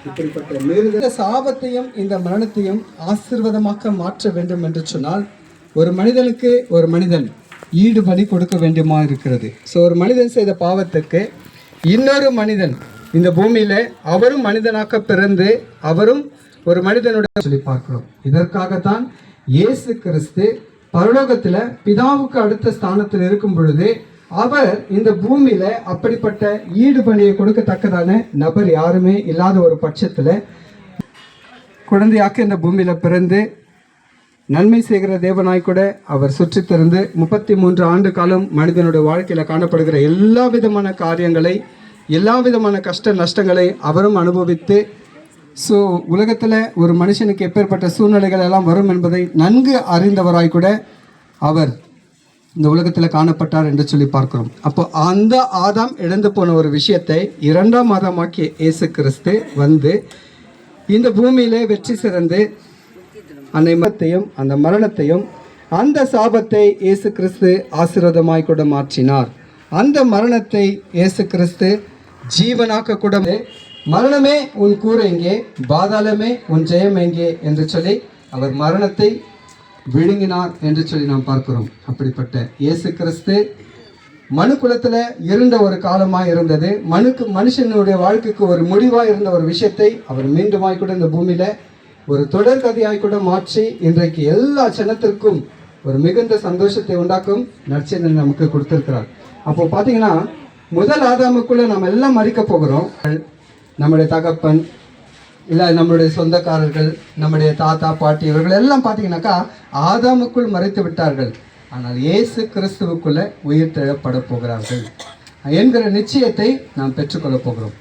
இப்படிப்பட்ட சாபத்தையும் இந்த மரணத்தையும் ஆசீர்வாதமாக மாற்ற வேண்டும் என்று சொன்னால் ஒரு மனிதனுக்கு ஒரு மனிதன் ஈடுபடி கொடுக்க வேண்டுமா இருக்கிறது. ஸோ ஒரு மனிதன் செய்த பாவத்துக்கு இன்னொரு மனிதன் இந்த பூமியில அவரும் மனிதனாக பிறந்து அவரும் ஒரு மனிதனுடைய சொல்லி பார்க்கிறோம். இதற்காகத்தான் இயேசு கிறிஸ்து பரலோகத்துல பிதாவுக்கு அடுத்த ஸ்தானத்தில் இருக்கும் பொழுது அவர் இந்த பூமியில அப்படிப்பட்ட ஈடுபணியை கொடுக்கத்தக்கதான நபர் யாருமே இல்லாத ஒரு பட்சத்துல குழந்தையாக்க இந்த பூமியில பிறந்து நன்மை செய்கிற தேவனாய் கூட அவர் சுற்றி திறந்து 33 ஆண்டு காலம் மனிதனுடைய வாழ்க்கையில காணப்படுகிற எல்லா விதமான காரியங்களை எல்லா விதமான கஷ்ட நஷ்டங்களை அவரும் அனுபவித்து ஸோ உலகத்தில் ஒரு மனுஷனுக்கு எப்பேற்பட்ட சூழ்நிலைகள் எல்லாம் வரும் என்பதை நன்கு அறிந்தவராய் கூட அவர் இந்த உலகத்தில் காணப்பட்டார் என்று சொல்லி பார்க்கிறோம். அப்போ அந்த ஆதாம் இழந்து போன ஒரு விஷயத்தை 2ஆம் ஆதாமாக்கிய இயேசு கிறிஸ்து வந்து இந்த பூமியிலே வெற்றி சிறந்து அந்த மரணத்தையும் அந்த சாபத்தை இயேசு கிறிஸ்து ஆசீர்வாதமாய் கூட மாற்றினார். அந்த மரணத்தை இயேசு கிறிஸ்து ஜீவனாக்க கூட மரணமே உன் கூறு எங்கே, பாதாளமே உன் ஜெயம் எங்கே என்று சொல்லி அவர் மரணத்தை விழுங்கினார் என்று சொல்லி நாம் பார்க்கிறோம். அப்படிப்பட்ட இயேசு கிறிஸ்து மனு குலத்துல இருந்த ஒரு காலமாய் இருந்தது. மனுஷனுடைய வாழ்க்கைக்கு ஒரு முடிவாய் இருந்த ஒரு விஷயத்தை அவர் மீண்டுமாய் கூட இந்த பூமியில ஒரு தொடர் கதையாய் கூட மாற்றி இன்றைக்கு எல்லா ஜனத்திற்கும் ஒரு மிகுந்த சந்தோஷத்தை உண்டாக்கும் நற்செய்தியை நமக்கு கொடுத்திருக்கிறார். அப்போ பாத்தீங்கன்னா முதல் ஆதாமுக்குள்ள நம்ம எல்லாம் மறிக்க போகிறோம். நம்முடைய தகப்பன் இல்லை நம்மளுடைய சொந்தக்காரர்கள் நம்முடைய தாத்தா பாட்டி இவர்கள் எல்லாம் பார்த்தீங்கன்னாக்கா ஆதாமுக்குள் மறைத்து விட்டார்கள். ஆனால் இயேசு கிறிஸ்துவுக்குள்ள உயிர் தெழப்பட போகிறார்கள் என்கிற நிச்சயத்தை நாம் பெற்றுக்கொள்ள போகிறோம்.